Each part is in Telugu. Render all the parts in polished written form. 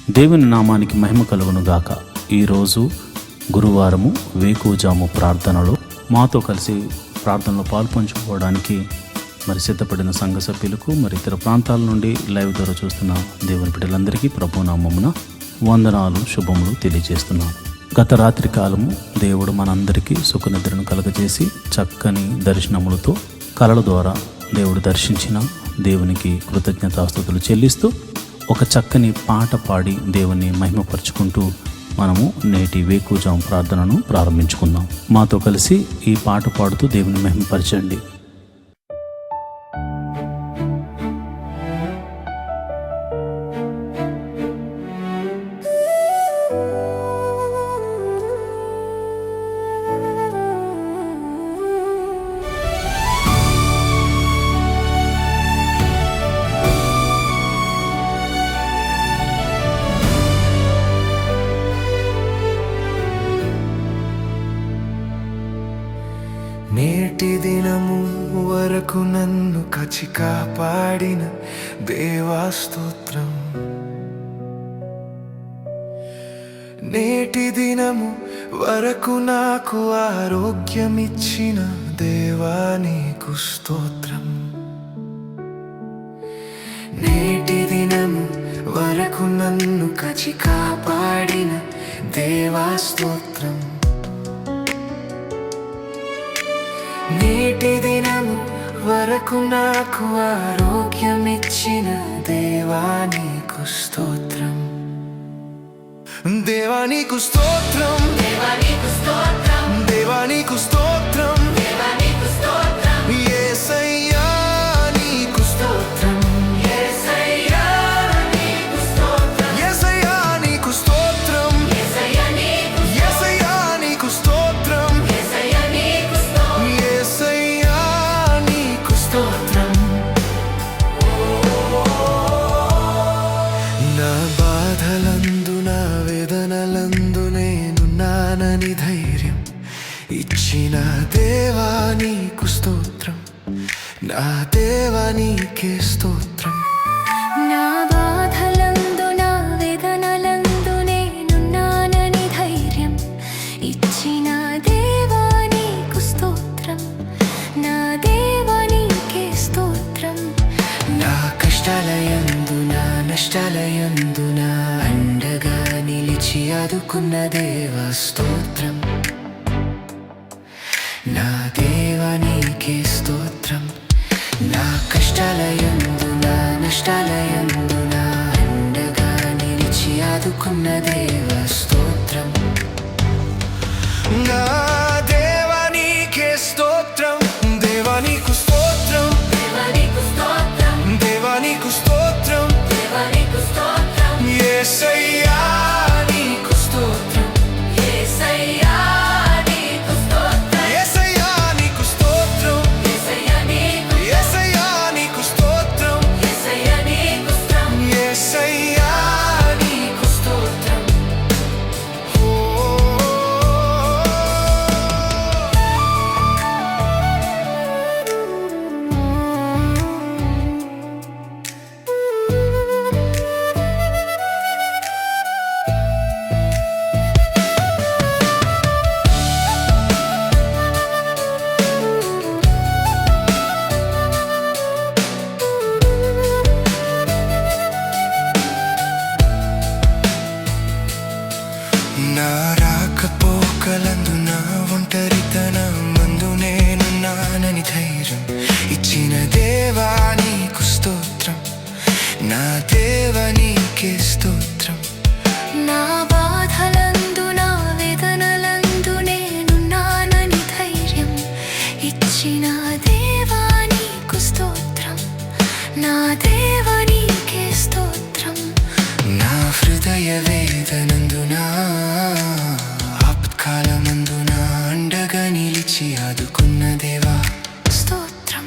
దేవుని నామానికి మహిమ కలుగును గాక. ఈరోజు గురువారము వేకువజాము ప్రార్థనలో మాతో కలిసి ప్రార్థనలో పాల్పంచుకోవడానికి సిద్ధపడిన సంఘ సభ్యులకు ఇతర ప్రాంతాల నుండి లైవ్ ద్వారా చూస్తున్న దేవుని బిడ్డలందరికీ ప్రభునామమున వందనాలు శుభములు తెలియజేస్తున్నాం. గత రాత్రి కాలము దేవుడు మనందరికీ సుఖనిద్రను కలగజేసి చక్కని దర్శనములతో కలల ద్వారా దేవుడు దర్శించిన దేవునికి కృతజ్ఞతాస్తుతులు చెల్లిస్తూ ఒక చక్కని పాట పాడి దేవుని మహిమపరుచుకుంటూ మనము నేటి వేకువజాము ప్రార్థనను ప్రారంభించుకుందాం. మాతో కలిసి ఈ పాట పాడుతూ దేవుని మహిమపరచండి. నేటి దినము వరకు నన్ను కాచి కాపాడిన దేవా స్తోత్రం. నేటి దినము వరకు నాకు ఆరోగ్యమిచ్చిన దేవా నీకు స్తోత్రం. నేటి దినము వరకు నన్ను కాచి కాపాడిన దేవా స్తోత్రం. నేటి దినము వరకు నాకు ఆరోగ్యమిచ్చిన దేవా నీకు స్తోత్రం. దేవా నీకు స్తోత్రం, దేవా నీకు స్తోత్రం, దేవా నీకు స్తోత్రం, దేవా నీకు స్తోత్రం. యేసయ్యా నీకు స్తోత్రం, యేసయ్యా నీకు స్తోత్రం, యేసయ్యా నీకు స్తోత్రం, యేసయ్యా నీకు స్తోత్రం, యేసయ్యా నీకు స్తోత్రం, యేసయ్యా నీకు స్తోత్రం. నా బాధలందు నా వేదనలందు నేనున్నానని ధైర్యం ఇచ్చిన దేవా నీకు స్తోత్రం. నా దేవా నీకే స్తోత్రం. నా బాధలందు నా వేదనలందు నేనున్నానని ధైర్యం ఇచ్చిన దేవా నీకు స్తోత్రం. నా దేవా నీకే స్తోత్రం. నా కష్టాలయందు నా నష్టాలయందు నా అండగా నిలిచి ఆదుకున్న దేవా స్తోత్రం. నా దేవా నీకే స్తోత్రం. నా కష్టాలయందు నా నష్టాలయందు నా అండగా నిలిచి ఆదుకున్న దేవా స్తోత్రం. నా దేవా నీకే స్తోత్రం. దేవా నీకు స్తోత్రం, దేవా నీకు స్తోత్రం, దేవా నీకు స్తోత్రం, దేవా నీకు స్తోత్రం, యేసయ్యా నీకు స్తోత్రం, యేసయ్యా నీకు స్తోత్రం, యేసయ్యా నీకు స్తోత్రం, యేసయ్యా నీకు, యేసయ్యా నీకు స్తోత్రం, యేసయ్యా నీకు స్తోత్రం. యేసయ్యా నీకు స్తోత్రం. ఓ నా రాకపోకలందు నా ఒంటరితనమందు నేనున్నానని ధైర్యం ఇచ్చిన దేవా నీకు స్తోత్రం. నా దేవా నీకే స్తోత్రం. నా బాధలందు నా వేదనలందు నేనున్నానని ధైర్యం ఇచ్చిన దేవా నీకు స్తోత్రం. నా దేవా నీకే స్తోత్రం. నా హృదయ వేదనందు నా ఆపత్కాలమందు నా అండగా నిలిచి ఆదుకున్న దేవా స్తోత్రం.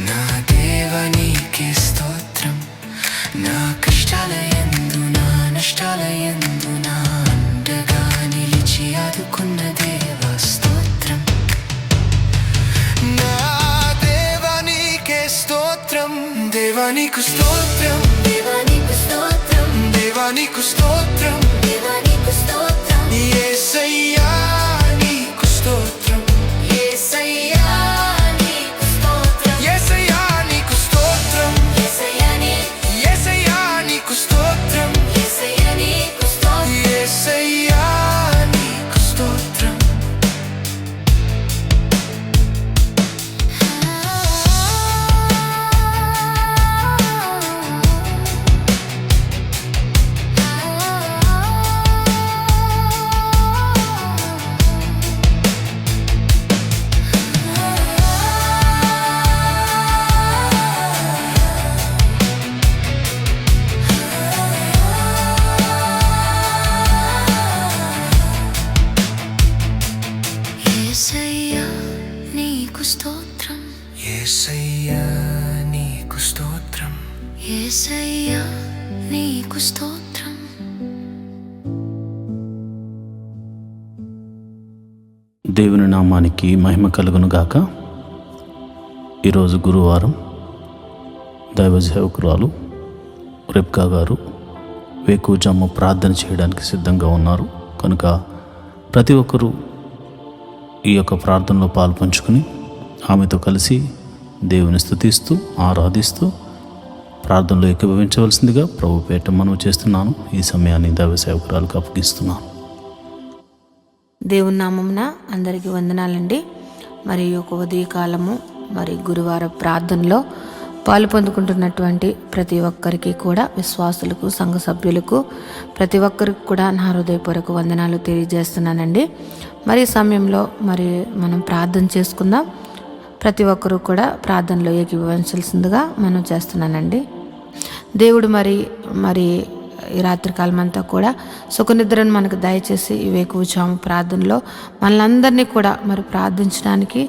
నా దేవా నీకే స్తోత్రం. నా కష్టాలయందు నా నష్టాలయందు నా అండగా నిలిచి ఆదుకున్న దేవా స్తోత్రం. నా దేవా నీకే స్తోత్రం. దేవా నీకు స్తోత్రం, దేవా నీకు స్తోత్రం, దేవా దేవా నీకు స్తోత్రం, దేవా నీకు స్తోత్రం, యేసయ్యా నీకు స్తోత్రం, యేసయ్యా నీకు స్తోత్రం, యేసయ్యా నీకు స్తోత్రం, యేసయ్యా యేసయ్యా నీకు స్తోత్రం, యేసయ్యా నీకు స్తోత్రం, యేసయ్యా నీకు స్తోత్రం. యేసయ్యా నీకు స్తోత్రం, యేసయ్యా నీకు స్తోత్రం, యేసయ్యా నీకు స్తోత్రం. దేవుని నామానికి మహిమ కలుగును గాక. ఈరోజు గురువారం దైవ సేవకురాలు రెబ్కా గారు వేకువజాము ప్రార్థన చేయడానికి సిద్ధంగా ఉన్నారు కనుక ప్రతి ఒక్కరూ ఈ యొక్క ప్రార్థనలో పాల్పంచుకుని ఆమెతో కలిసి దేవుని స్తుతిస్తూ ఆరాధిస్తూ ప్రార్థనలో ఏకీభవించవలసిందిగా ప్రభు పేట మనవి చేస్తున్నాను. ఈ సమయాన్ని దైవ సేవకురాలకు అప్పగిస్తున్నాను. దేవుని నామమున అందరికీ వందనాలండి. మరి ఒక ఉదయకాలము మరి గురువార ప్రార్థనలో పాలు పొందుకుంటున్నటువంటి ప్రతి ఒక్కరికి కూడా, విశ్వాసులకు, సంఘ సభ్యులకు, ప్రతి ఒక్కరికి కూడా నా హృదయపూర్వక వందనాలు తెలియజేస్తున్నానండి. మరి ఈ సమయంలో మరి మనం ప్రార్థన చేసుకుందాం. ప్రతి ఒక్కరూ కూడా ప్రార్థనలో ఏకీభవించాల్సిందిగా మనం చేస్తున్నానండి. దేవుడు మరి ఈ రాత్రికాలం అంతా కూడా సుఖనిద్రను మనకు దయచేసి ఈ వేకువజాము ప్రార్థనలో మనలందరినీ కూడా మరి ప్రార్థించడానికి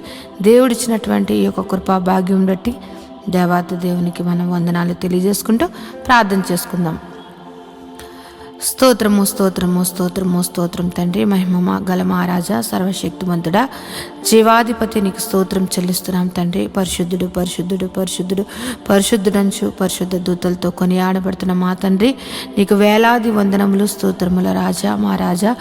దేవుడిచ్చినటువంటి ఈ యొక్క కృపా భాగ్యం బట్టి దేవాతి దేవునికి మనం వందనాలు తెలియజేసుకుంటూ ప్రార్థన చేసుకుందాం. స్తోత్రము స్తోత్రము స్తోత్రము స్తోత్రం తండ్రి, మహిమ గల మహారాజా, సర్వశక్తిమంతుడా, జీవాధిపతి నీకు స్తోత్రం చెల్లిస్తున్నాం తండ్రి. పరిశుద్ధుడు పరిశుద్ధుడు పరిశుద్ధుడు పరిశుద్ధుడంచు పరిశుద్ధ దూతలతో కొనియాడబడుతున్న మా తండ్రి, నీకు వేలాది వందనములు స్తోత్రముల రాజా, మా రాజా,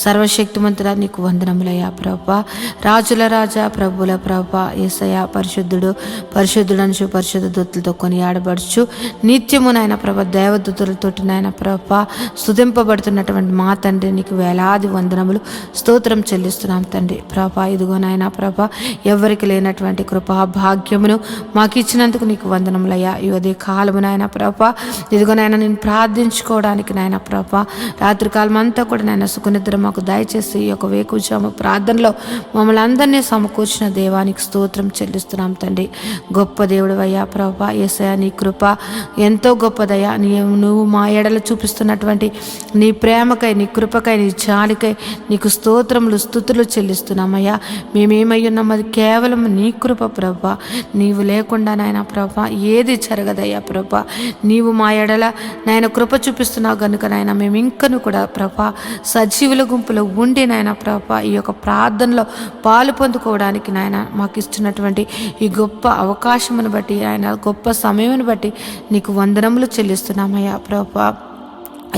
సర్వశక్తిమంతుడా నీకు వందనములయ్యా ప్రభా. రాజుల రాజా, ప్రభుల ప్రభా, యేసయ్యా పరిశుద్ధుడు పరిశుద్ధుడంచు పరిశుద్ధ దూతలతో కొనియాడబడుచు నిత్యము నాయన ప్రభ దేవదూతలతోటి నాయన ప్రభా స్తుతింపబడుతున్నటువంటి మా తండ్రి, నీకు వేలాది వందనములు స్తోత్రం చెల్లిస్తున్నాం తండ్రి. ప్రభా ఇదిగో నాయన ప్రభా, ఎవరికి లేనటువంటి కృపా భాగ్యమును మాకు ఇచ్చినందుకు నీకు వందనములయ్యా. ఈ ఉదయ కాలము నాయన ప్రభా, ఇదిగో నాయన నేను ప్రార్థించుకోవడానికి నాయన ప్రభా రాత్రికాలం అంతా కూడా నాయన సుఖనిద్ర మాకు దయచేసి ఈ యొక్క వేకువజాము ప్రార్థనలో మమ్మల్ని అందరినీ సమకూర్చిన దేవానికి స్తోత్రం చెల్లిస్తున్నాం తండ్రి. గొప్ప దేవుడు అయ్యా ప్రభా, యేసయ్యా నీ కృప ఎంతో గొప్పదయ్యా. నువ్వు మా ఎడల చూపిస్తున్నటువంటి నీ ప్రేమకై, నీ కృపకై, నీ జాలికై నీకు స్తోత్రములు స్తుతులు చెల్లిస్తున్నామయ్యా. మేమేమై ఉన్నాం అది కేవలం నీ కృప ప్రభా. నీవు లేకుండా నాయన ప్రభా ఏది జరగదయ్యా ప్రభా. నీవు మా ఎడల నాయన కృప చూపిస్తున్నావు కనుక నాయన మేము ఇంకను కూడా ప్రభా సజీవుల గుంపులో ఉండి నాయన ప్రభా ఈ యొక్క ప్రార్థనలో పాలు పొందుకోవడానికి నాయన మాకు ఇస్తున్నటువంటి ఈ గొప్ప అవకాశమును బట్టి, ఆయన గొప్ప సమయమును బట్టి నీకు వందనములు చెల్లిస్తున్నామయ్యా ప్రభా.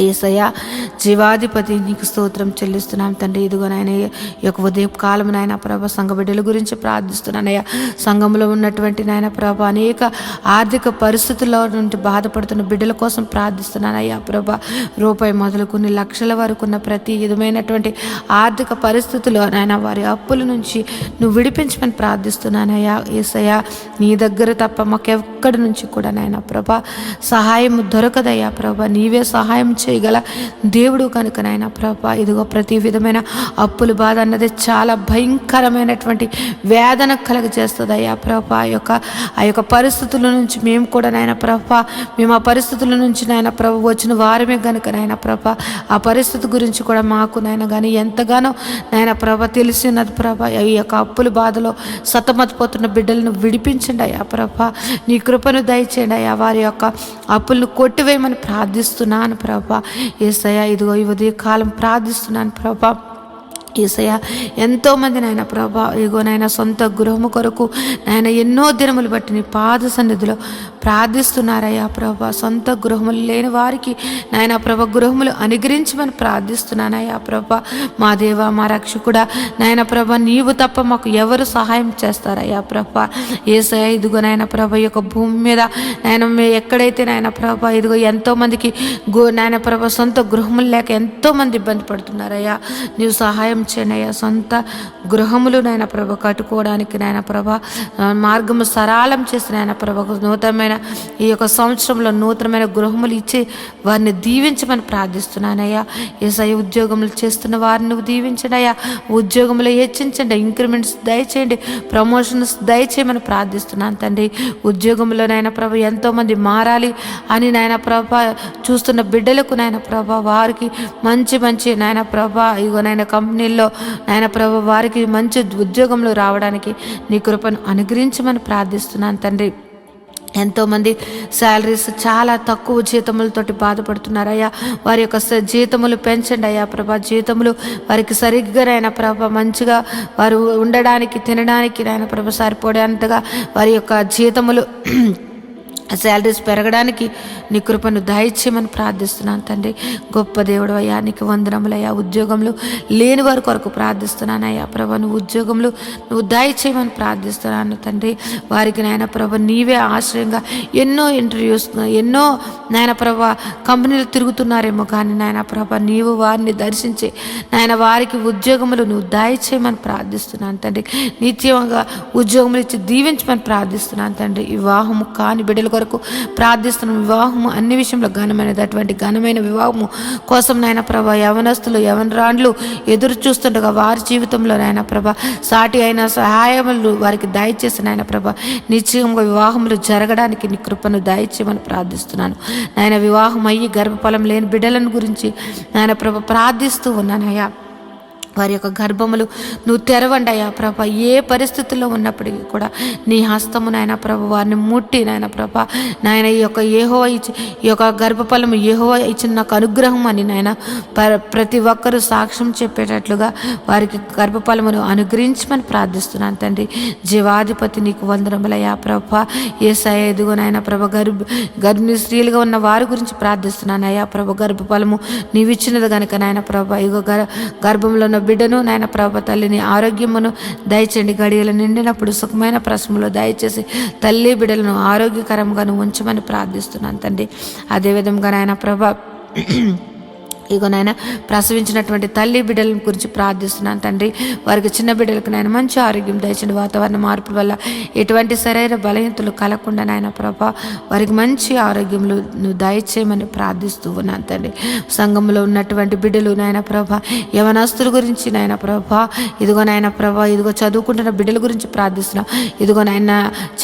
యేసయ్యా జీవాధిపతి నీకు స్తోత్రం చెల్లిస్తున్నాం తండ్రి. ఇదిగో నాయన ఈ యొక్క ఉదయ కాలం నాయన ప్రభ సంఘ బిడ్డల గురించి ప్రార్థిస్తున్నానయ్యా. సంఘంలో ఉన్నటువంటి నాయన ప్రభ అనేక ఆర్థిక పరిస్థితుల్లో నుండి బాధపడుతున్న బిడ్డల కోసం ప్రార్థిస్తున్నానయ్యా ప్రభ. రూపాయి మొదలుకొని లక్షల వరకు ఉన్న ప్రతి విధమైనటువంటి ఆర్థిక పరిస్థితుల్లో నాయన వారి అప్పుల నుంచి నువ్వు విడిపించమని ప్రార్థిస్తున్నానయ్యా. యేసయ్యా నీ దగ్గర తప్ప మాకెక్కడి నుంచి కూడా నాయన ప్రభ సహాయం దొరకదయ్యా ప్రభ. నీవే సహాయం చేయగల దేవుడు కనుక నాయన ప్రభా ఇదిగో ప్రతి విధమైన అప్పుల బాధ అన్నది చాలా భయంకరమైనటువంటి వేదన కలగజేస్తుంది అయ్యా ప్రభా. ఆ యొక్క పరిస్థితుల నుంచి మేము కూడా నాయన ప్రభా, మేము ఆ పరిస్థితుల నుంచి నాయన ప్రభు వచ్చిన వారమే కనుక నాయన ప్రభా ఆ పరిస్థితి గురించి కూడా మాకు నాయన కానీ ఎంతగానో నాయన ప్రభ తెలిసి ఉన్నది ప్రభా. ఈ యొక్క అప్పుల బాధలో సతమతపోతున్న బిడ్డలను విడిపించండి అయ్యా ప్రభా. నీ కృపను దయచేయండి అయ్యా. వారి యొక్క అప్పులను కొట్టివేయమని ప్రార్థిస్తున్నాను ప్రభా. యేసయ్యా ఇదిగో ఈ ఉదయ కాలం ప్రార్థిస్తున్నాను ప్రభా. యేసయ్య ఎంతోమంది నాయన ప్రభా ఇగో నాయన సొంత గృహము కొరకు నాయన ఎన్నో దినములు బట్టి నీ పాద సన్నిధిలో ప్రార్థిస్తున్నారయ్యా ప్రభా. సొంత గృహములు లేని వారికి నాయన ప్రభా గృహములు అనుగ్రహించమని ప్రార్థిస్తున్నానయ్యా ప్రభా. మా దేవ మా రక్షకుడా నాయన ప్రభా నీవు తప్ప మాకు ఎవరు సహాయం చేస్తారయ్యా ప్రభా. యేసయ్య ఇదిగో నాయన ప్రభా ఈ యొక్క భూమి మీద నాయన ఎక్కడైతే నాయన ప్రభా ఇదిగో ఎంతోమందికి నాయన ప్రభా సొంత గృహములు లేక ఎంతోమంది ఇబ్బంది పడుతున్నారయ్యా. నీవు సహాయం చేనయ్యా. సొంత గృహములు నాయన ప్రభ కట్టుకోవడానికి నాయన ప్రభ మార్గము సరళం చేసి నాయన ప్రభ నూతనమైన ఈ యొక్క సంవత్సరంలో నూతనమైన గృహములు ఇచ్చి వారిని దీవించమని ప్రార్థిస్తున్నానయ్యా. యేసయ్య ఉద్యోగములు చేస్తున్న వారిని నువ్వు దీవించడయ్యా. ఉద్యోగములు హెచ్చించండి, ఇంక్రిమెంట్స్ దయచేయండి, ప్రమోషన్స్ దయచేయమని ప్రార్థిస్తున్నాను తండ్రి. ఉద్యోగంలో నాయన ప్రభ ఎంతోమంది మారాలి అని నాయన ప్రభ చూస్తున్న బిడ్డలకు నాయన ప్రభ వారికి మంచి మంచి నాయన ప్రభ ఇగో నాయన కంపెనీల్లో నాయన ప్రభ వారికి మంచి ఉద్యోగంలో రావడానికి నీ కృపను అనుగ్రహించమని ప్రార్థిస్తున్నాను తండ్రి. ఎంతోమంది శాలరీస్ చాలా తక్కువ జీతములతోటి బాధపడుతున్నారయ్యా. వారి యొక్క జీతములు పెంచండి అయ్యా ప్రభా. జీతములు వారికి సరిగ్గా నాయన ప్రభ మంచిగా వారు ఉండడానికి తినడానికి నాయన ప్రభ సరిపోయేంతగా వారి యొక్క జీతములు శాలరీస్ పెరగడానికి నీ కృపను దయచేయమని ప్రార్థిస్తున్నాను తండ్రి. గొప్ప దేవుడు అయ్యా, నీకు వందనములయ్యా. ఉద్యోగంలో లేని వారి కొరకు ప్రార్థిస్తున్నానయ్యా ప్రభా. నువ్వు ఉద్యోగంలో నువ్వు దయచేయమని ప్రార్థిస్తున్నాను తండ్రి. వారికి నాయన ప్రభ నీవే ఆశ్రయంగా ఎన్నో ఇంటర్వ్యూస్ ఎన్నో నాయన ప్రభ కంపెనీలు తిరుగుతున్నారేమో కానీ నాయన ప్రభ నీవు వారిని దర్శించి నాయన వారికి ఉద్యోగములు నువ్వు దయచేయమని ప్రార్థిస్తున్నాను తండ్రి. నిత్యంగా ఉద్యోగములు ఇచ్చి దీవించమని ప్రార్థిస్తున్నాను తండ్రి. వివాహము కాని బిడ్డల కొరకు ప్రార్థిస్తున్నాం. వివాహము అన్ని విషయంలో ఘనమైనది. అటువంటి ఘనమైన వివాహము కోసం నాయన ప్రభ యవనస్తులు యవనరాండ్లు ఎదురు చూస్తుండగా వారి జీవితంలో నాయన ప్రభ సాటి అయిన సహాయములు వారికి దయచేసి నాయన ప్రభ నిశ్చయంగా వివాహములు జరగడానికి నీ కృపను దయచేయమని ప్రార్థిస్తున్నాను నాయన. వివాహం అయ్యి గర్భఫలం లేని బిడ్డలను గురించి నాయన ప్రభ ప్రార్థిస్తూ ఉన్నానయ్యా. వారి యొక్క గర్భములు నువ్వు తెరవండి అయ్యా ప్రభ. ఏ పరిస్థితుల్లో ఉన్నప్పటికీ కూడా నీ హస్తము నాయన ప్రభ వారిని ముట్టి నాయన ప్రభ నాయన ఈ యొక్క గర్భఫలము యెహోవా ఇచ్చిన నాకు అనుగ్రహం అని నాయన ప్రతి ఒక్కరూ సాక్ష్యం చెప్పేటట్లుగా వారికి గర్భఫలమును అనుగ్రహించమని ప్రార్థిస్తున్నాను తండ్రి. జీవాధిపతి నీకు వందనములయ్యా ప్రభ. యేసయ్య ఎదుగు నాయన ప్రభ గర్భిణీ స్త్రీలుగా ఉన్న వారి గురించి ప్రార్థిస్తున్నాను అయ్యా ప్రభ. గర్భఫలము నీవిచ్చినది కనుక నాయన ప్రభ ఇగో గర్భంలో ఉన్న బిడ్డను నాయన ప్రభ తల్లిని ఆరోగ్యమును దయచేయండి. గడియలు నిండినప్పుడు సుఖమైన ప్రశ్నలో దయచేసి తల్లి బిడ్డలను ఆరోగ్యకరంగా ఉంచమని ప్రార్థిస్తున్నాను తండ్రి. అదేవిధంగా నాయన ప్రభ ఇగో నాయన ప్రసవించినటువంటి తల్లి బిడ్డల గురించి ప్రార్థిస్తున్నాను తండ్రి. వారికి చిన్న బిడ్డలకు నాయన మంచి ఆరోగ్యం దయచండి. వాతావరణ మార్పుల వల్ల ఎటువంటి శరీర బలహీనతలు కలగకుండా నాయన ప్రభా వారికి మంచి ఆరోగ్యములు నువ్వు దయచేయమని ప్రార్థిస్తూ ఉన్నాను తండ్రి. సంఘంలో ఉన్నటువంటి బిడ్డలు నాయన ప్రభా యవనస్తుల గురించి నాయన ప్రభా ఇదిగో నాయన ప్రభా ఇదిగో చదువుకుంటున్న బిడ్డల గురించి ప్రార్థిస్తున్నాం. ఇదిగో నాయన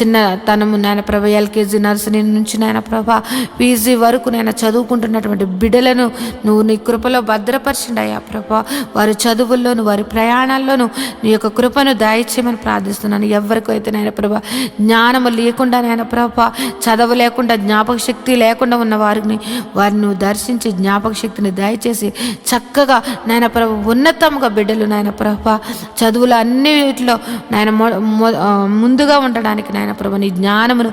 చిన్న తనము నాయన ప్రభా ఎల్కేజీ నర్సరీ నుంచి నాయన ప్రభా పీజీ వరకు నాయన చదువుకుంటున్నటువంటి బిడ్డలను నువ్వు నీ కృపలో భద్రపరచండి అయ్యా ప్రభా. వారి చదువుల్లోను వారి ప్రయాణాల్లోనూ నీ యొక్క కృపను దయచేయమని ప్రార్థిస్తున్నాను. ఎవరికైతే నాయన ప్రభా జ్ఞానము లేకుండా నాయన ప్రభా చదువు లేకుండా జ్ఞాపక శక్తి లేకుండా ఉన్న వారిని నువ్వు దర్శించి జ్ఞాపక శక్తిని దయచేసి చక్కగా నాయన ప్రభా ఉన్నతంగా బిడ్డలు నాయన ప్రభా చదువులు అన్నిటిలో నాయన ముందుగా ఉండడానికి నాయన ప్రభా నీ జ్ఞానమును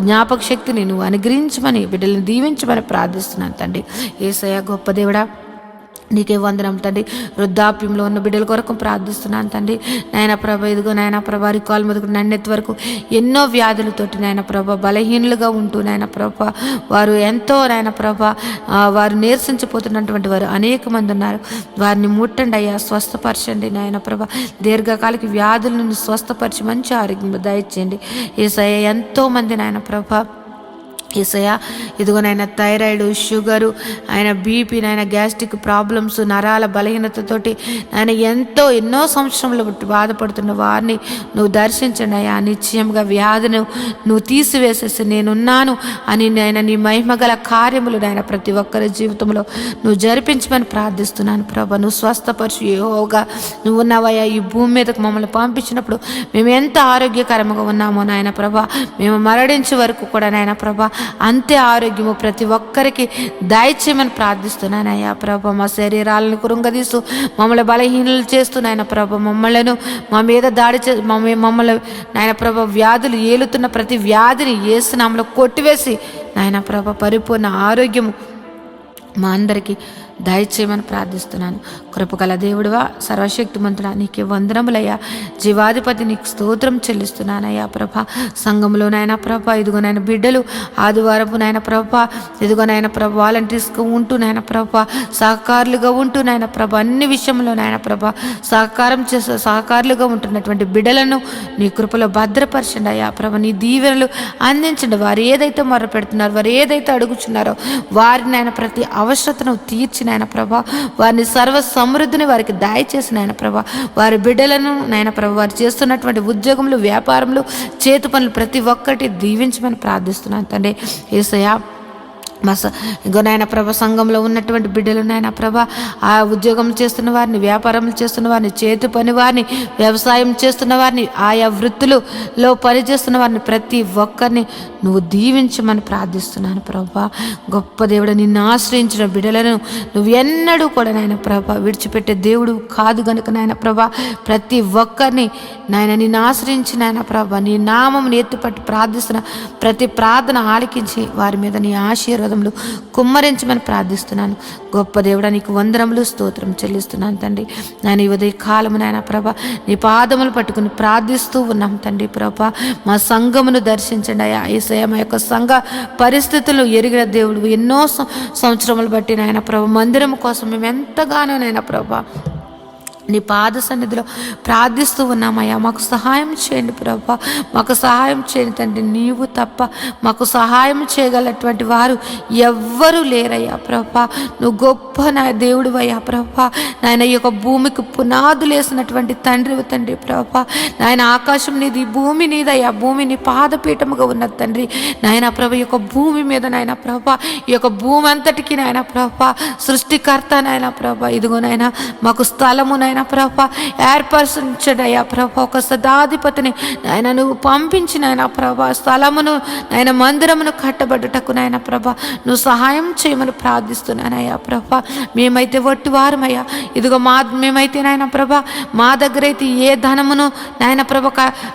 జ్ఞాపక శక్తిని నువ్వు అనుగ్రహించమని బిడ్డలను దీవించమని ప్రార్థిస్తున్నాను తండ్రి. యేసయ్య గొప్ప దేవుడా నీకే వందనం తండ్రి. వృద్ధాప్యంలో ఉన్న బిడ్డల కొరకు ప్రార్థిస్తున్నాను తండ్రి. నాయన ప్రభ ఇదిగో నాయన ప్రభ రికాల్ మొదలు నన్నెత్తి వరకు ఎన్నో వ్యాధులతోటి నాయన ప్రభ బలహీనులుగా ఉంటూ నాయన ప్రభ వారు ఎంతో నాయన ప్రభ వారు నీరసించిపోతున్నటువంటి వారు అనేక మంది ఉన్నారు. వారిని ముట్టండి అయ్యా, స్వస్థపరచండి నాయన ప్రభ. దీర్ఘకాలిక వ్యాధులను స్వస్థపరిచి మంచి ఆరోగ్యం దయచేయండి. యేసయ్య ఎంతో మంది నాయన ప్రభ యేసయ్య ఇదిగో నాయన థైరాయిడ్ షుగరు ఆయన బీపీ నాయన గ్యాస్ట్రిక్ ప్రాబ్లమ్స్ నరాల బలహీనతతోటి ఆయన ఎన్నో సంవత్సరంలో బాధపడుతున్న వారిని నువ్వు దర్శించండి అయ్యా. నిశ్చయంగా వ్యాధిని నువ్వు తీసివేసేసి నేనున్నాను అని నాయన నీ మహిమగల కార్యములు నాయన ప్రతి ఒక్కరి జీవితంలో నువ్వు జరిపించమని ప్రార్థిస్తున్నాను ప్రభా. నువ్వు స్వస్థపరిచి యెహోవాగా నువ్వు ఉన్నావయ్యా. ఈ భూమి మీదకు మమ్మల్ని పంపించినప్పుడు మేము ఎంత ఆరోగ్యకరంగా ఉన్నామో నాయన ప్రభా మేము మరణించే వరకు కూడా నాయన ప్రభా అంతే ఆరోగ్యము ప్రతి ఒక్కరికి దయచేయమని ప్రార్థిస్తున్నానయ్యా ప్రభ. మా శరీరాలను కృంగదీస్తూ మమ్మల్ని బలహీనలు చేస్తూ నాయన ప్రభ మమ్మలను మా మీద దాడి మమ్మల్ని నాయన ప్రభ వ్యాధులు ఏలుతున్న ప్రతి వ్యాధిని యేసు నామములో కొట్టివేసి నాయన ప్రభ పరిపూర్ణ ఆరోగ్యము మా అందరికీ దయచేయమని ప్రార్థిస్తున్నాను. కృపగల దేవుడివా, సర్వశక్తిమంతుడా, నీకే వందనములయ్యా. జీవాధిపతి నీకు స్తోత్రం చెల్లిస్తున్నానయ్యా ప్రభ. సంఘంలో నాయన ప్రభ ఇదిగో నాయన బిడ్డలు ఆదివారపు నాయన ప్రభ ఇదిగో నాయన ప్రభ వాలంటీర్స్గా ఉంటూ నాయన ప్రభ సహకారులుగా ఉంటూ నాయన ప్రభ అన్ని విషయంలో నాయన ప్రభ సహకారులుగా ఉంటున్నటువంటి బిడ్డలను నీ కృపలో భద్రపరచండి అయ్యా ప్రభ. నీ దీవెనలు అందించండి. వారు ఏదైతే మొర్ర పెడుతున్నారో, వారు ఏదైతే అడుగుచున్నారో వారిని నాయన ప్రతి అవసరతను తీర్చి నాయన ప్రభా వారిని సర్వ సమృద్ధిని వారికి దయచేసి నాయన ప్రభా వారి బిడ్డలను నాయన ప్రభా వారు చేస్తున్నటువంటి ఉద్యోగములు, వ్యాపారములు, చేతి పనులు ప్రతి ఒక్కటి దీవించమని ప్రార్థిస్తున్నాను తండ్రి. యేసయ్యా ఇంకో నాయన ప్రభ సంఘంలో ఉన్నటువంటి బిడ్డలు నాయన ప్రభ ఆ ఉద్యోగం చేస్తున్న వారిని, వ్యాపారం చేస్తున్న వారిని, చేతి పని వారిని, వ్యవసాయం చేస్తున్న వారిని, ఆయా వృత్తులలో పనిచేస్తున్న వారిని ప్రతి ఒక్కరిని నువ్వు దీవించమని ప్రార్థిస్తున్నాను ప్రభా. గొప్ప దేవుడు, నిన్ను ఆశ్రయించిన బిడ్డలను నువ్వు ఎన్నడూ కూడా నాయన ప్రభ విడిచిపెట్టే దేవుడు కాదు గనుక నాయన ప్రభ ప్రతి ఒక్కరిని నాయన నిన్ను ఆశ్రయించి నాయన ప్రభ నీ నామమును ఎత్తిపట్టి ప్రార్థిస్తున్న ప్రతి ప్రార్థన ఆలకించి వారి మీద నీ ఆశీర్వాదములు కుమ్మరించమని ప్రార్థిస్తున్నాను. గొప్ప దేవుడా, నీకు వందనములు స్తోత్రం చెల్లిస్తున్నాను తండ్రి. నేను ఈ ఉదయ కాలము నాయన ప్రభ నీ పాదములు పట్టుకుని ప్రార్థిస్తూ ఉన్నాం తండ్రి ప్రభ. మా సంఘమును దర్శించండి అయ్యా యేసయ్య. మా యొక్క సంఘ పరిస్థితులు ఎరిగిన దేవుడు ఎన్నో సంవత్సరములు బట్టి నాయన ప్రభ మందిరం కోసం మేము ఎంతగానో నాయన ప్రభ నీ పాద సన్నిధిలో ప్రార్థిస్తూ ఉన్నామయ్యా. మాకు సహాయం చేయండి ప్రభా, మాకు సహాయం చేయండి తండ్రి. నీవు తప్ప మాకు సహాయం చేయగలటువంటి వారు ఎవ్వరూ లేరయ్యా ప్రభా. నువ్వు గొప్ప నా దేవుడు అయ్యా ప్రభా. నాయన ఈ యొక్క భూమికి పునాదులు వేసినటువంటి తండ్రి ప్రభా. నాయన ఆకాశం నీది, భూమి నీదయ్యా. భూమి నీ పాదపీఠముగా ఉన్నది తండ్రి. నాయన ప్రభ ఈ యొక్క భూమి మీద నాయన ప్రభా ఈ యొక్క భూమి అంతటికి నాయన ప్రభా సృష్టికర్త నాయన ప్రభా ఇదిగో నాయన మాకు స్థలము నాయన ప్రభా ఏర్పరచండి అయ్యా ప్రభా. ఒక సదాధిపతిని నాయన నువ్వు పంపించిన ఆయన ప్రభా స్థలమును నాయన మందిరమును కట్టబడ్డటకు నాయన ప్రభా నువ్వు సహాయం చేయమని ప్రార్థిస్తున్నానయ్యా ప్రభా. మేమైతే వట్టివారమయ్యా ఇదిగో మేమైతే నాయన ప్రభా మా దగ్గర అయితే ఏ ధనమును నాయన ప్రభ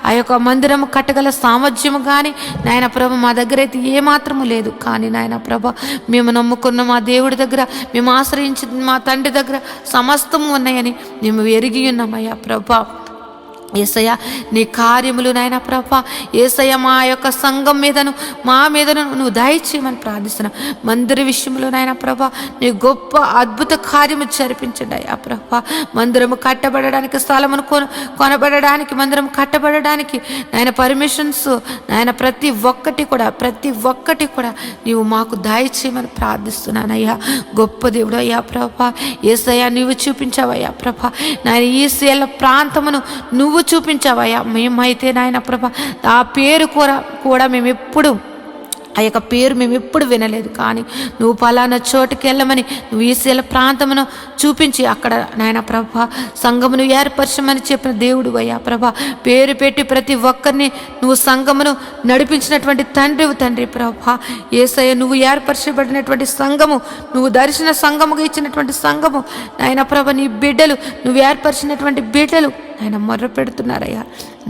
ఆ యొక్క మందిరము కట్టగల సామర్థ్యము కానీ నాయన ప్రభ మా దగ్గర అయితే ఏ మాత్రము లేదు. కానీ నాయన ప్రభ మేము నమ్ముకున్న మా దేవుడి దగ్గర, మేము ఆశ్రయించిన మా తండ్రి దగ్గర సమస్తము ఉన్నాయని మేము ఎరిగి ఉన్నామయ్యా ప్రభా. యేసయ్య నీ కార్యములు నాయన ప్రభా యేసయ్య మా యొక్క సంఘం మీదను మా మీదను నువ్వు దయచేయమని ప్రార్థిస్తున్నా. మందిర విషయంలో నాయన ప్రభా నీ గొప్ప అద్భుత కార్యము జరిపించండి అయ్యా ప్రభా. మందిరము కట్టబడడానికి, స్థలమును కొనబడడానికి, మందిరం కట్టబడడానికి నాయన పర్మిషన్స్ నాయన ప్రతి ఒక్కటి కూడా నీవు మాకు దయచేయమని ప్రార్థిస్తున్నానయ్యా. గొప్ప దేవుడు అయ్యా ప్రభా. యేసయ్య నీవు చూపించావయ్యా ప్రభా. నాయన ఈ శీల ప్రాంతమును నువ్వు చూపించావయ్యా. మేమైతే నాయన ప్రభ ఆ పేరు కూడా మేము ఎప్పుడు వినలేదు. కానీ నువ్వు పలానా చోటుకి వెళ్ళమని నువ్వు ఈ శీల ప్రాంతమును చూపించి అక్కడ నాయన ప్రభ సంఘమును ఏర్పరచమని చెప్పిన దేవుడు అయ్యా ప్రభ. పేరు పెట్టి ప్రతి ఒక్కరిని నువ్వు సంఘమును నడిపించినటువంటి తండ్రి ప్రభ. యేసయ్య నువ్వు ఏర్పరచబడినటువంటి సంఘము, నువ్వు దర్శన సంఘముగా ఇచ్చినటువంటి సంఘము నాయన ప్రభ నీ బిడ్డలు, నువ్వు ఏర్పరిచినటువంటి బిడ్డలు ఆయన మొర్ర పెడుతున్నారయ్యా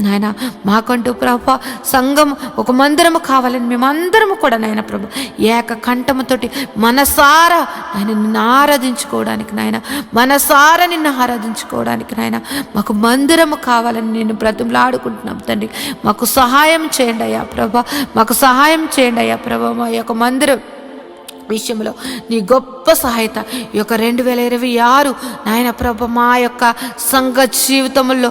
నాయన. మాకంటూ ప్రభా సంఘం ఒక మందిరము కావాలని మేమందరము కూడా నాయన ప్రభు ఏక కంఠముతోటి మనసారా ఆయన నిన్ను ఆరాధించుకోవడానికి నాయన మాకు మందిరము కావాలని నేను బ్రతిమలాడుకుంటున్నాం తండ్రి. మాకు సహాయం చేయండి అయ్యా ప్రభా, మాకు సహాయం చేయండి అయ్యా ప్రభా. మా యొక్క మందిరం విషయంలో నీ గొప్ప సహాయత ఈ యొక్క 2026 నాయన ప్రభ మా యొక్క సంఘ జీవితంలో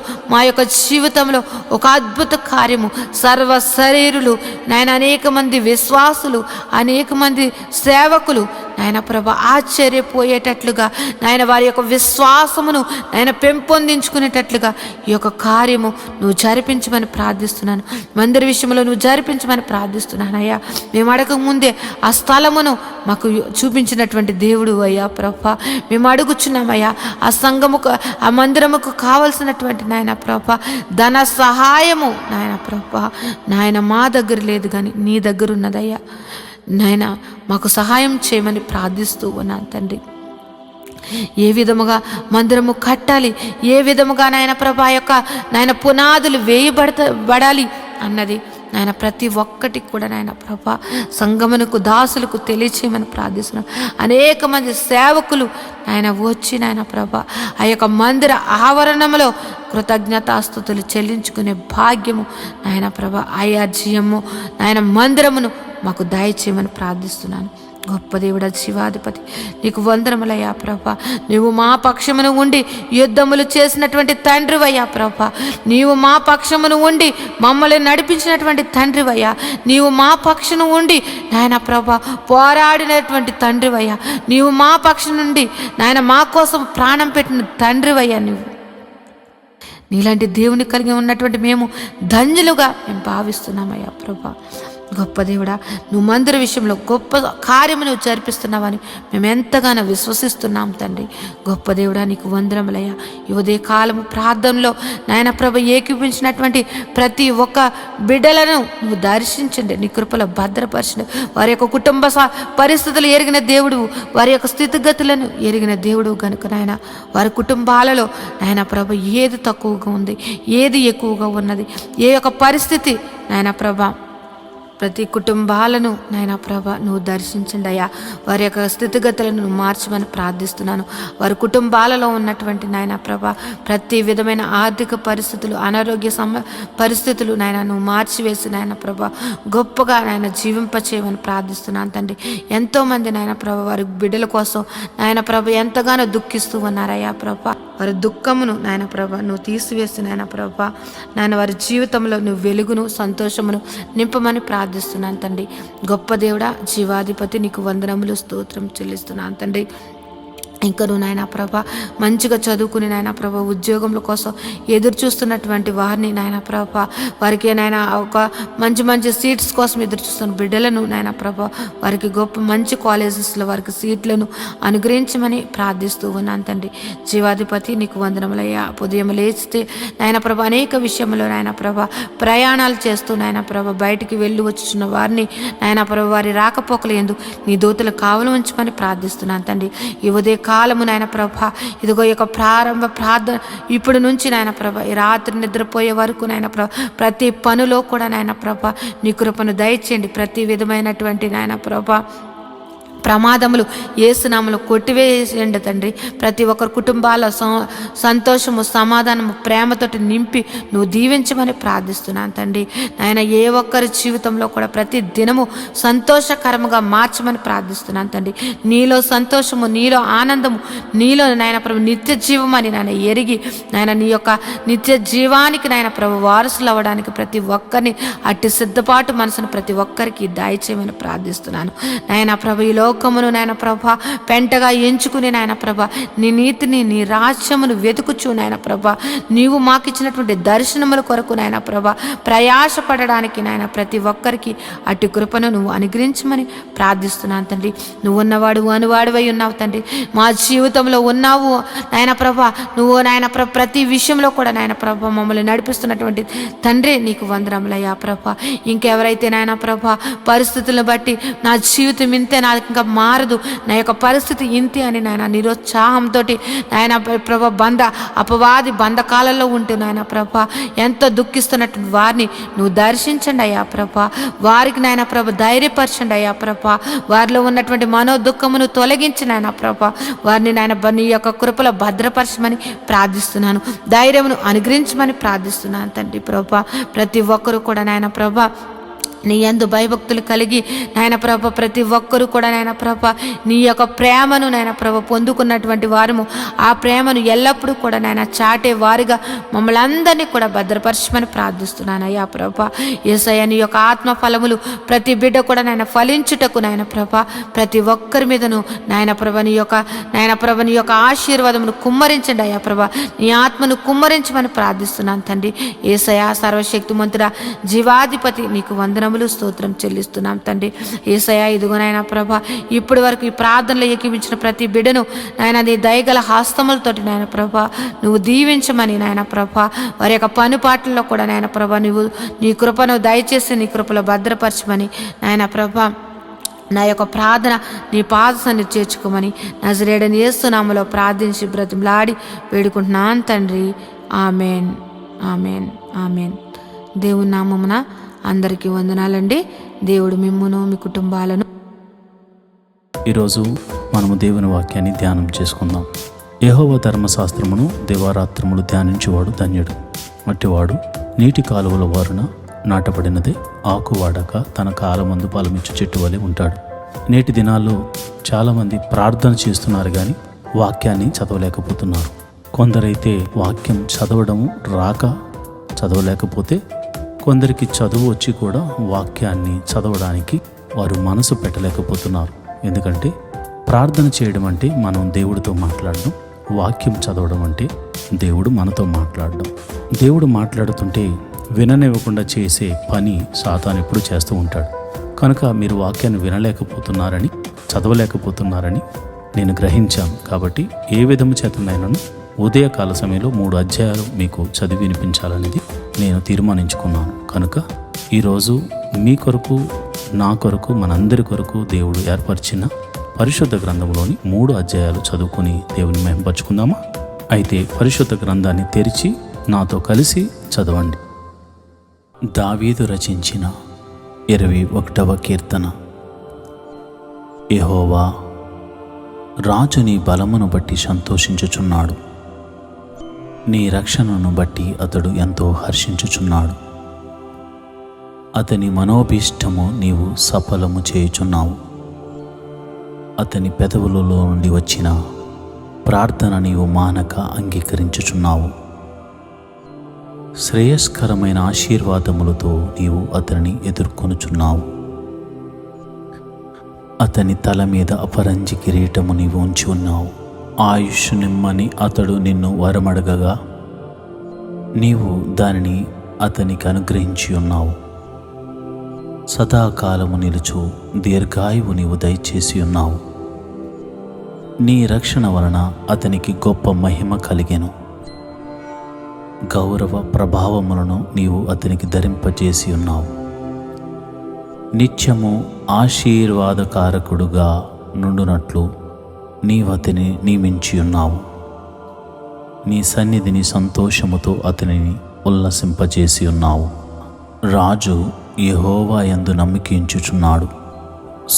ఒక అద్భుత కార్యము, సర్వ శరీరులు నాయన అనేక మంది విశ్వాసులు, అనేక మంది సేవకులు నాయన ప్రభ ఆశ్చర్యపోయేటట్లుగా నాయన వారి యొక్క విశ్వాసమును నాయన పెంపొందించుకునేటట్లుగా ఈ యొక్క కార్యము నువ్వు జరిపించమని ప్రార్థిస్తున్నాను. మందిర విషయంలో నువ్వు జరిపించమని ప్రార్థిస్తున్నాను అయ్యా. మేము అడగక ముందే ఆ స్థలమును మాకు చూపించినటువంటి దేవుడు అయ్యా ప్రభా. మేము అడుగుచున్నామయ్యా ఆ సంఘముకు, ఆ మందిరముకు కావలసినటువంటి నాయన ప్రభా ధన సహాయము నాయన ప్రభా నాయన మా దగ్గర లేదు కానీ నీ దగ్గర ఉన్నదయ్యా. నాయన మాకు సహాయం చేయమని ప్రార్థిస్తూ ఉన్నాను తండ్రి. ఏ విధముగా మందిరము కట్టాలి, ఏ విధముగా నాయన ప్రభా యొక్క నాయన పునాదులు వేయబడాలి అన్నది నాయన ప్రతి ఒక్కటి కూడా నాయన ప్రభా సంగమునకు దాసులకు తెలియచేయమని ప్రార్థిస్తున్నాం. అనేక మంది సేవకులు నాయన వచ్చి నాయన ప్రభా ఆ యొక్క మందిర ఆవరణంలో కృతజ్ఞతాస్తుతులు చెల్లించుకునే భాగ్యము నాయన ప్రభా ఆయాజ్యము నాయన మందిరమును మాకు దయచేయమని ప్రార్థిస్తున్నాను. గొప్ప దేవుడా జీవాధిపతి నీకు వందనములయ్యా ప్రభా. నీవు మా పక్షమును ఉండి యుద్ధములు చేసినటువంటి తండ్రివయ్యా ప్రభా. నీవు మా పక్షమును ఉండి మమ్మల్ని నడిపించినటువంటి తండ్రివయ్యా. నీవు మా పక్షమును ఉండి నాయన ప్రభా పోరాడినటువంటి తండ్రివయ్యా. నీవు మా పక్షం నుండి నాయన మా కోసం ప్రాణం పెట్టిన తండ్రివయ్యా. నీలాంటి దేవుని కలిగి ఉన్నటువంటి మేము ధన్యులుగా మేము భావిస్తున్నామయ్యా ప్రభా. గొప్ప దేవుడా, నువ్వు మందిర విషయంలో గొప్ప కార్యము నువ్వు జరిపిస్తున్నావని మేము ఎంతగానో విశ్వసిస్తున్నాం తండ్రి. గొప్ప దేవుడా నీకు వందనములయ్యా. ఈ ఉదయ కాలము ప్రార్థనలో నాయన ప్రభ ఏకీపించినటువంటి ప్రతి ఒక్క బిడ్డలను నువ్వు దర్శించండి, నీ కృపలో భద్రపరచండి. వారి యొక్క కుటుంబ పరిస్థితులు ఎరిగిన దేవుడు, వారి యొక్క స్థితిగతులను ఎరిగిన దేవుడు కనుక నాయన వారి కుటుంబాలలో నాయన ప్రభ ఏది తక్కువగా ఉంది, ఏది ఎక్కువగా ఉన్నది, ఏ యొక్క పరిస్థితి నాయన ప్రభ ప్రతి కుటుంబాలను నాయన ప్రభ నువ్వు దర్శించండి అయ్యా. వారి యొక్క స్థితిగతులను నువ్వు మార్చమని ప్రార్థిస్తున్నాను. వారి కుటుంబాలలో ఉన్నటువంటి నాయన ప్రభ ప్రతి విధమైన ఆర్థిక పరిస్థితులు, అనారోగ్య పరిస్థితులు నాయన నువ్వు మార్చివేసి నాయన ప్రభ గొప్పగా నాయన జీవింపచేయమని ప్రార్థిస్తున్నాను తండ్రి. ఎంతోమంది నాయన ప్రభ వారి బిడ్డల కోసం నాయన ప్రభ ఎంతగానో దుఃఖిస్తూ ఉన్నారయ్యా ప్రభ. వారి దుఃఖమును నాయన ప్రభ నువ్వు తీసివేసి నాయన ప్రభ నాయన వారి జీవితంలో నువ్వు వెలుగును సంతోషమును నింపమని ప్రార్థిస్తున్నాను తండ్రి. గొప్ప దేవుడా జీవాధిపతి నీకు వందనములు స్తోత్రం చెల్లిస్తున్నాను తండ్రి. ఇంకా నువ్వు నాయన ప్రభ మంచిగా చదువుకుని నాయన ప్రభ ఉద్యోగముల కోసం ఎదురు చూస్తున్నటువంటి వారిని నాయన ప్రభ వారికి నాయన ఒక మంచి మంచి సీట్స్ కోసం ఎదురు చూస్తున్న బిడ్డలను నాయన ప్రభ వారికి గొప్ప మంచి కాలేజెస్లో వారికి సీట్లను అనుగ్రహించమని ప్రార్థిస్తూ ఉన్నాను తండ్రి. జీవాధిపతి నీకు వందనములయ్యా. ఉదయం లేచితే నాయన ప్రభ అనేక విషయంలో నాయన ప్రభ ప్రయాణాలు చేస్తూ నాయన ప్రభ బయటికి వెళ్ళి వచ్చుచున్న వారిని నాయన ప్రభ వారి రాకపోకలు ఎందు నీ దూతలు కావలు ఉంచమని ప్రార్థిస్తున్నాను తండ్రి. ఈ ఉదయ కాలము నాయన ప్రభ ఇదిగో యొక్క ప్రారంభ ప్రార్థన ఇప్పుడు నుంచి నాయన ప్రభ ఈ రాత్రి నిద్రపోయే వరకు నాయన ప్రభ ప్రతి పనిలో కూడా నాయన ప్రభ నీ కృపను దయచేయండి. ప్రతి విధమైనటువంటి నాయన ప్రభ ప్రమాదములు యేసునామములో కొట్టివేయండి తండ్రి. ప్రతి ఒక్కరి కుటుంబాల సంతోషము సమాధానము ప్రేమతోటి నింపి నువ్వు దీవించమని ప్రార్థిస్తున్నాను తండ్రి. నాయన ఏ ఒక్కరి జీవితంలో కూడా ప్రతి దినము సంతోషకరముగా మార్చమని ప్రార్థిస్తున్నాను తండ్రి. నీలో సంతోషము, నీలో ఆనందము, నీలో నాయన ప్రభు నిత్య జీవమని నాయన ఎరిగి నాయన నీ యొక్క నిత్య జీవానికి నాయన ప్రభు వారసులు అవ్వడానికి ప్రతి ఒక్కరిని అట్టి సిద్ధపాటు మనసును ప్రతి ఒక్కరికి దయచేయమని ప్రార్థిస్తున్నాను. నాయన ప్రభు ఈ లోకమును నాయన ప్రభ పెంటగా ఎంచుకుని నాయన ప్రభ నీ నీతిని, నీ రాజ్యమును వెతుకుచు నాయన ప్రభ నీవు మాకు ఇచ్చినటువంటి దర్శనముల కొరకు నాయన ప్రభ ప్రయాసపడడానికి నాయన ప్రతి ఒక్కరికి అట్టి కృపను నువ్వు అనుగ్రహించమని ప్రార్థిస్తున్నాను తండ్రి. నువ్వు ఉన్నవాడు అనువాడువై ఉన్నావు తండ్రి. మా జీవితంలో ఉన్నావు నాయన ప్రభ. నువ్వు నాయన ప్రభ ప్రతి విషయంలో కూడా నాయన ప్రభ మమ్మల్ని నడిపిస్తున్నటువంటి తండ్రి నీకు వందనములయ్యా ప్రభ. ఇంకెవరైతే నాయన ప్రభ పరిస్థితులను బట్టి నా జీవితం ఇంతే, నా ఇంకా మారదు, నా యొక్క పరిస్థితి ఇంతే అని నాయన నిరుత్సాహంతో నాయన ప్రభ అపవాది బంధకాలలో ఉంటూ నాయన ప్రభ ఎంతో దుఃఖిస్తున్నటువంటి వారిని నువ్వు దర్శించండి అయ్యా ప్రభ. వారికి నాయన ప్రభ ధైర్యపరచండి అయ్యా ప్రభ. వారిలో ఉన్నటువంటి మనోదుఃఖమును తొలగించి నాయన ప్రభ వారిని నాయన నీ యొక్క కృపలో భద్రపరచమని ప్రార్థిస్తున్నాను. ధైర్యమును అనుగ్రహించమని ప్రార్థిస్తున్నాను తండ్రి ప్రభ. ప్రతి ఒక్కరూ కూడా నాయన ప్రభ నీ యందు భయభక్తులు కలిగి నాయన ప్రభ ప్రతి ఒక్కరూ కూడా నాయన ప్రభ నీ యొక్క ప్రేమను నాయన ప్రభ పొందుకున్నటువంటి వారము ఆ ప్రేమను ఎల్లప్పుడూ కూడా నాయన చాటే వారిగా మమ్మల్ని అందరినీ కూడా భద్రపరచమని ప్రార్థిస్తున్నాను అయ్యా ప్రభ. యేసయ్య నీ యొక్క ఆత్మ ఫలములు ప్రతి బిడ్డ కూడా నాయన ఫలించుటకు నాయన ప్రభ ప్రతి ఒక్కరి మీదను నాయన ప్రభ నీ యొక్క ఆశీర్వాదమును కుమ్మరించండి అయ్యా ప్రభ. నీ ఆత్మను కుమ్మరించమని ప్రార్థిస్తున్నాను తండ్రి. యేసయ్య సర్వశక్తిమంతుడా జీవాధిపతి నీకు వందనములు స్తోత్రం చెల్లిస్తున్నాం తండ్రి. యేసయ్య ఇదిగో నాయన ప్రభ ఇప్పటి వరకు ఈ ప్రార్థనలో ఏకీవించిన ప్రతి బిడ్డను నాయన నీ దయగల హస్తములతోటి నాయన ప్రభ నువ్వు దీవించమని నాయన ప్రభ వారి యొక్క పనుపాట్లలో కూడా నాయన ప్రభ నువ్వు నీ కృపను దయచేసి నీ కృపలో భద్రపరచమని నాయన ప్రభ నా యొక్క ప్రార్థన నీ పాద సన్నిధి చేర్చుకోమని నజరేయుడైన యేసు నామములో ప్రార్థించి బ్రతిమలాడి వేడుకుంటున్నాను తండ్రి. Amen, amen, amen. దేవుని నామమున అందరికీ వందనాలండి. దేవుడు మిమ్మును మీ కుటుంబాలను. ఈరోజు మనము దేవుని వాక్యాన్ని ధ్యానం చేసుకుందాం. యెహోవా ధర్మశాస్త్రమును దివారాత్రములు ధ్యానించేవాడు ధన్యుడు. అట్టివాడు నీటి కాలువల వారున నాటబడినదే, ఆకు వాడక తన కాలమందు ఫలమిచ్చు చెట్టు వలె ఉంటాడు. నేటి దినాల్లో చాలామంది ప్రార్థన చేస్తున్నారు కానీ వాక్యాన్ని చదవలేకపోతున్నారు. కొందరైతే వాక్యం చదవడము రాక చదవలేకపోతే, కొందరికి చదువు వచ్చి కూడా వాక్యాన్ని చదవడానికి వారు మనసు పెట్టలేకపోతున్నారు. ఎందుకంటే ప్రార్థన చేయడం అంటే మనం దేవుడితో మాట్లాడడం, వాక్యం చదవడం అంటే దేవుడు మనతో మాట్లాడడం. దేవుడు మాట్లాడుతుంటే విననివ్వకుండా చేసే పని సాతాను ఎప్పుడు చేస్తూ ఉంటాడు. కనుక మీరు వాక్యాన్ని వినలేకపోతున్నారని, చదవలేకపోతున్నారని నేను గ్రహించాను. కాబట్టి ఏ విధము చేతనైనాను ఉదయకాల సమయంలో 3 అధ్యాయాలు మీకు చదివి వినిపించాలనేది నేను తీర్మానించుకున్నాను. కనుక ఈరోజు మీ కొరకు, నా కొరకు, మనందరి కొరకు దేవుడు ఏర్పరిచిన పరిశుద్ధ గ్రంథంలోని 3 అధ్యాయాలు చదువుకొని దేవుని మహిమపరచుకుందామా? అయితే పరిశుద్ధ గ్రంథాన్ని తెరిచి నాతో కలిసి చదవండి. దావీదు రచించిన 21వ కీర్తన. యెహోవా రాజు నీ బలమును బట్టి సంతోషించుచున్నాడు, నీ రక్షణను బట్టి అతడు ఎంతో హర్షించుచున్నాడు. అతని మనోభీష్టము నీవు సఫలము చేయుచున్నావు. అతని పెదవులలో నుండి వచ్చిన ప్రార్థన నీవు మానక అంగీకరించుచున్నావు. శ్రేయస్కరమైన ఆశీర్వాదములతో నీవు అతనిని ఎదుర్కొనుచున్నావు. అతని తల మీద అపరంజి కిరీటము నీవు ఉంచి ఉన్నావు. ఆయుష్ నిమ్మని అతడు నిన్ను వరమడగగా నీవు దానిని అతనికి అనుగ్రహించి ఉన్నావు. సదాకాలము నిలుచు దీర్ఘాయువు నీవు దయచేసి ఉన్నావు. నీ రక్షణ వలన అతనికి గొప్ప మహిమ కలిగెను. గౌరవ ప్రభావములను నీవు అతనికి ధరింపజేసి ఉన్నావు. నిత్యము ఆశీర్వాదకారకుడుగా నుండునట్లు నీవతని నియమించి ఉన్నావు. నీ సన్నిధిని సంతోషముతో అతనిని ఉల్లసింపజేసి ఉన్నావు. రాజు యెహోవా యందు నమ్మికించుచున్నాడు.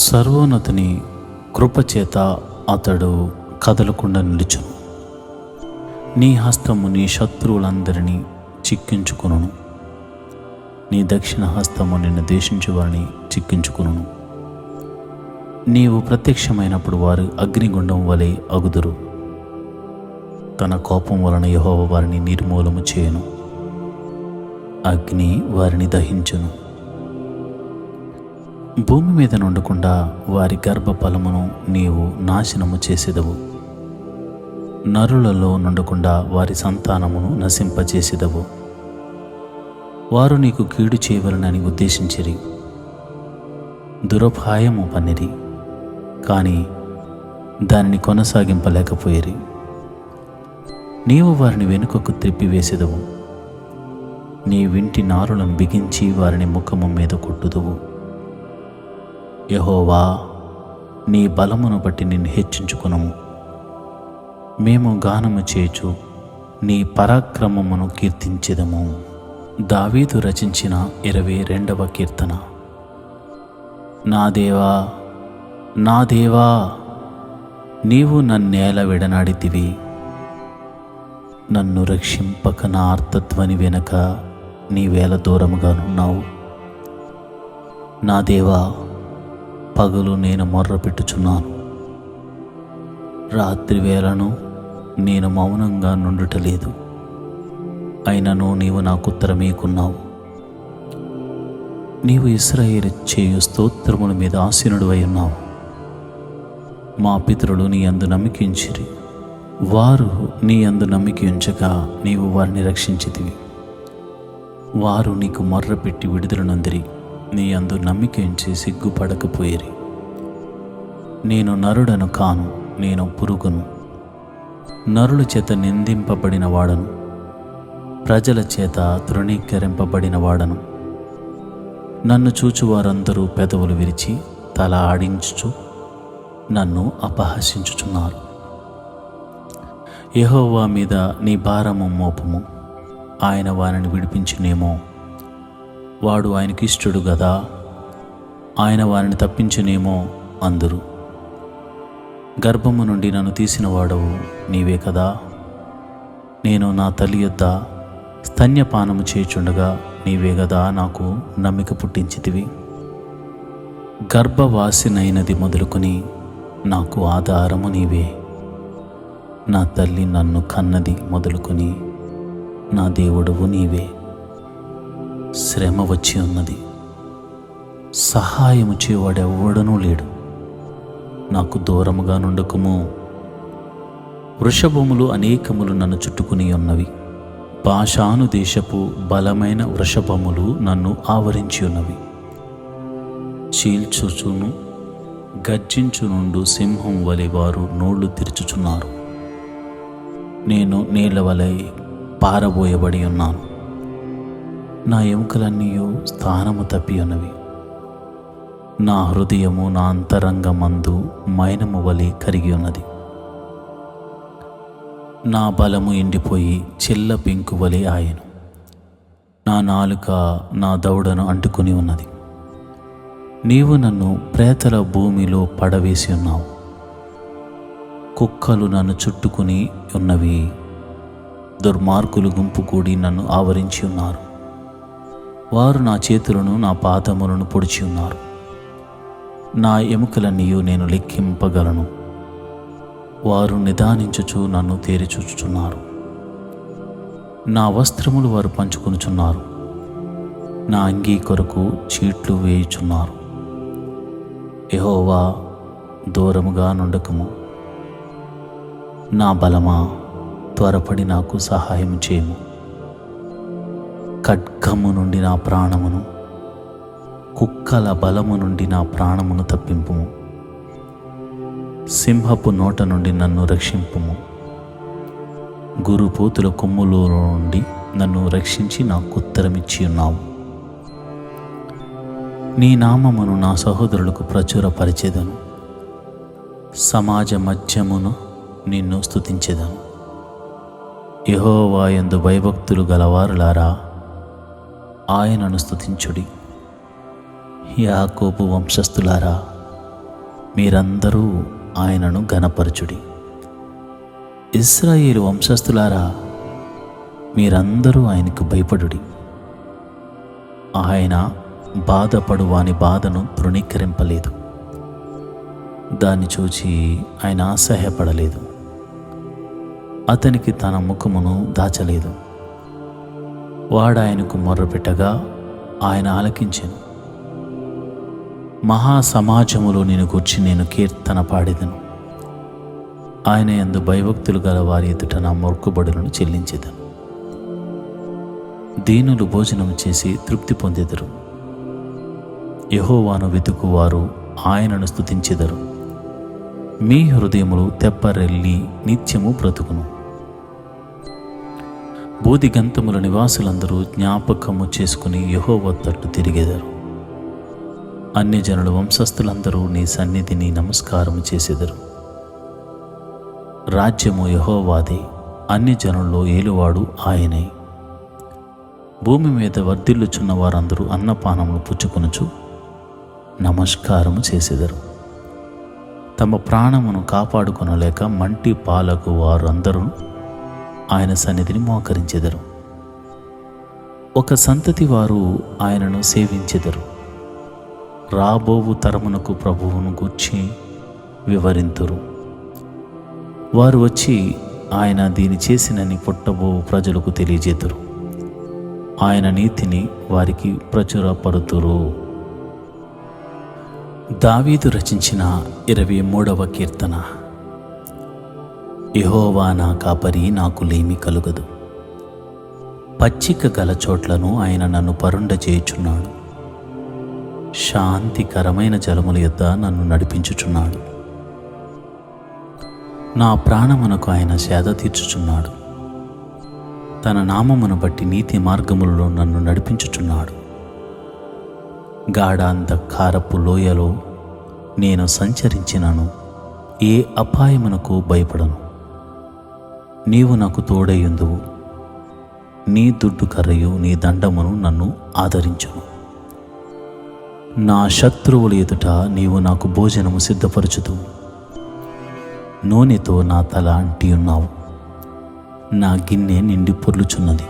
సర్వోన్నతుని కృపచేత అతడు కదలకుండా నిలుచును. నీ హస్తము నీ శత్రువులందరినీ చిక్కించుకొనును. నీ దక్షిణ హస్తము నిన్ను దేశించువారిని చిక్కించుకొనును. నీవు ప్రత్యక్షమైనప్పుడు వారు అగ్నిగుండం వలె అగుదురు. తన కోపం వలన యెహోవా వారిని నిర్మూలము చేయును. అగ్ని వారిని దహించును. భూమి మీద నుండకుండా వారి గర్భఫలమును నీవు నాశనము చేసేదవు. నరులలో నుండకుండా వారి సంతానమును నశింపచేసేదవు. వారు నీకు కీడు చేయవలనని ఉద్దేశించిరి, దురపాయము పన్నిరి, కానీ దానిని కొనసాగింపలేకపోయిరి. నీవు వారిని వెనుకకు త్రిప్పివేసేదవు. నీ వింటి నారులను బిగించి వారిని ముఖము మీద కొట్టుదువు. యెహోవా, నీ బలమును బట్టి నిన్ను హెచ్చించుకొనుము. మేము గానము చేచు నీ పరాక్రమమును కీర్తించెదము. దావీదు రచించిన 22వ కీర్తన. నా దేవా, నా దేవా, నీవు నన్నేల విడనాడితివి. నన్ను రక్షింపక నా ఆర్తధ్వని వెనక నీవేల దూరముగానున్నావు. నా దేవా, పగలు నేను మొర్ర పెట్టుచున్నాను, రాత్రి వేళను నేను మౌనంగా నుండుటలేదు. అయినను నీవు నాకు ఉత్తరమీకున్నావు. నీవు ఇశ్రాయేలు చేయు స్తోత్రముల మీద ఆసీనుడివై ఉన్నావు. మా పితరులు నీ యందు నమ్మికించిరి. వారు నీ యందు నమ్మిక ఉంచగా నీవు వారిని రక్షించితివి. వారు నీకు మొర్రపెట్టి విడుదల నొందిరి. నీ యందు నమ్మిక ఉంచి సిగ్గుపడకపోయిరి. నేను నరుడను కాను, నేను పురుగును. నరుల చేత నిందింపబడిన వాడను, ప్రజల చేత తృణీకరింపబడిన వాడను. నన్ను చూచువారందరూ పెదవులు విరిచి తల ఆడించుచు నన్ను అపహసించుచున్నారు. యెహోవా మీద నీ భారము మోపము, ఆయన వారిని విడిపించునేమో. వాడు ఆయనకిష్టుడు గదా, ఆయన వారిని తప్పించునేమో అందురు. గర్భము నుండి నన్ను తీసిన వాడవు నీవే కదా. నేను నా తల్లి యొద్ద స్తన్యపానము చేయుచుండగా నీవే గదా నాకు నమ్మిక పుట్టించితివి. గర్భవాసినైనది మొదలుకొని నాకు ఆధారము నీవే. నా తల్లి నన్ను కన్నది మొదలుకొని నా దేవుడవు నీవే. శ్రమ వచ్చి ఉన్నది, సహాయము చేయవాడెవ్వడనూ లేడు. నాకు దూరముగా నుండకుము. వృషభములు అనేకములు నన్ను చుట్టుకుని ఉన్నవి. బాషాను దేశపు బలమైన వృషభములు నన్ను ఆవరించి ఉన్నవి. చీల్చుచును గర్జించునుండు సింహం వలె వారు నోళ్లు తెరుచుచున్నారు. నేను నీళ్ల వలె పారబోయబడి ఉన్నాను. నా ఎముకలన్నీ స్థానము తప్పి ఉన్నవి. నా హృదయము నా అంతరంగమందు మైనము వలె కరిగి ఉన్నది. నా బలము ఎండిపోయి చిల్ల పెంకు వలె ఆయను. నా నాలుక నా దవడను అంటుకుని ఉన్నది. నీవు నన్ను ప్రేతల భూమిలో పడవేసి ఉన్నావు. కుక్కలు నన్ను చుట్టుకుని ఉన్నవి. దుర్మార్గులు గుంపు కూడి నన్ను ఆవరించి ఉన్నారు. వారు నా చేతులను నా పాదములను పొడిచి ఉన్నారు. నా ఎముకలన్నీ నేను లెక్కింపగలను. వారు నిదానించుచు నన్ను తేరిచూచుచున్నారు. నా వస్త్రములు వారు పంచుకొనుచున్నారు. నా అంగీ కొరకు చీట్లు వేయుచున్నారు. యెహోవా, దూరముగా నుండకము. నా బలమా, త్వరపడి నాకు సహాయం చేయము. ఖడ్గము నుండి నా ప్రాణమును, కుక్కల బలము నుండి నా ప్రాణమును తప్పింపుము. సింహపు నోట నుండి నన్ను రక్షింపుము. గురుపోతుల కొమ్ములో నుండి నన్ను రక్షించి నాకు ఉత్తరమిచ్చి ఉన్నావు. నీ నామమును నా సహోదరులకు ప్రచురపరిచెదను. సమాజ మధ్యమును నిన్ను స్తుతించెదను. యెహోవా యందు భయభక్తులు గలవారులారా, ఆయనను స్తుతించుడి. యాకోబు వంశస్థులారా, మీరందరూ ఆయనను ఘనపరచుడి. ఇశ్రాయేలు వంశస్థులారా, మీరందరూ ఆయనకు భయపడుడి. ఆయన బాధపడు వాని బాధను తృణీకరింపలేదు. దాన్ని చూచి ఆయన అసహ్యపడలేదు. అతనికి తన ముఖమును దాచలేదు. వాడాయనకు మొర్రపెట్టగా ఆయన ఆలకించెను. మహాసమాజములో నేను కూర్చి నేను కీర్తన పాడేదను. ఆయన యందు భయభక్తులు గల వారి ఎదుట నా మొక్కుబడులను చెల్లించేదను. దీనులు భోజనం చేసి తృప్తి పొందెదరు. యెహోవాను వెతుకువారు ఆయనను స్తుతించెదరు. మీ హృదయములు తెప్పరెల్లి నిత్యము బ్రతుకును. బూదిగంతముల నివాసులందరూ జ్ఞాపకము చేసుకుని యెహోవా తట్టు తిరిగెదరు. అన్యజనుల వంశస్థులందరూ నీ సన్నిధిని నమస్కారము చేసెదరు. రాజ్యము యెహోవాదే, అన్యజనుల్లో ఏలువాడు ఆయనే. భూమి మీద వర్ధిల్లుచున్న వారందరూ అన్నపానములు పుచ్చుకొనుచు నమస్కారము చేసెదరు. తమ ప్రాణమును కాపాడుకొనలేక మంటి పాలకు వారు అందరూ ఆయన సన్నిధిని మోకరించెదరు. ఒక సంతతి వారు ఆయనను సేవించెదరు. రాబోవు తరమునకు ప్రభువును గూర్చి వివరింతురు. వారు వచ్చి ఆయన దీని చేసినని పుట్టబో ప్రజలకు తెలియజేతురు. ఆయన నీతిని వారికి ప్రచురపరుతురు. దావీదు రచించిన 23వ కీర్తన. యెహోవా నా కాపరి, నాకు లేమి కలుగదు. పచ్చిక గల చోట్లను ఆయన నన్ను పరుండచేయుచున్నాడు. శాంతికరమైన జలముల యొద్ద నన్ను నడిపించుచున్నాడు. నా ప్రాణమునకు ఆయన సేద తీర్చుచున్నాడు. తన నామమును బట్టి నీతి మార్గములలో నన్ను నడిపించుచున్నాడు. గాఢాంధకారపు లోయలో నేను సంచరించినను ఏ అపాయమునకు భయపడను. నీవు నాకు తోడయ్యుందువు, నీ దుడ్డు కర్రయు నీ దండమును నన్ను ఆదరించును. నా శత్రువుల ఎదుట నీవు నాకు భోజనము సిద్ధపరచుదువు. నూనెతో నా తల అంటి ఉన్నావు, నా గిన్నె నిండి పొర్లుచున్నది.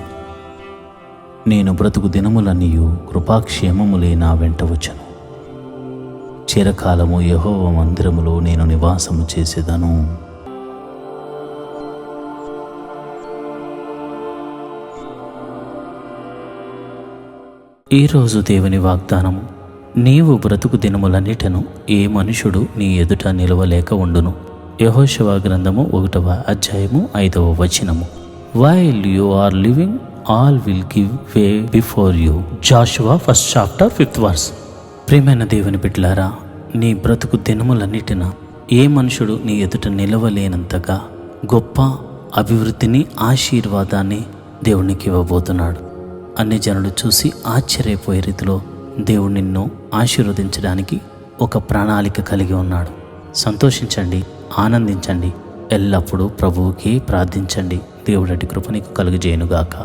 నేను బ్రతుకు దినములన్నీయు కృపాక్షేమములే నా వెంట వచ్చను. చిరకాలము యెహోవా మందిరములో నేను నివాసము చేసేదను. ఈరోజు దేవుని వాగ్దానము: నీవు బ్రతుకు దినములన్నిటను ఏ మనుషుడు నీ ఎదుట నిలవలేక ఉండును. యెహోషువ గ్రంథము 1వ అధ్యాయము 5వ వచనము. While you are living all will give way before you. Joshua 1st chapter 5th verse. ప్రియమైన దేవుని బిడ్డలారా, నీ బ్రతుకు దినములన్నిటిన ఏ మనుషుడు నీ ఎదుట నిలవలేనంతగా గొప్ప అభివృద్ధిని, ఆశీర్వాదాన్ని దేవునికి ఇవ్వబోతున్నాడు. అన్ని జనులు చూసి ఆశ్చర్యపోయే రీతిలో దేవుడు నిన్ను ఆశీర్వదించడానికి ఒక ప్రణాళిక కలిగి ఉన్నాడు. సంతోషించండి, ఆనందించండి, ఎల్లప్పుడూ ప్రభువుకి ప్రార్థించండి. దేవుడి కృప నీకు కలుగజేయునుగాక.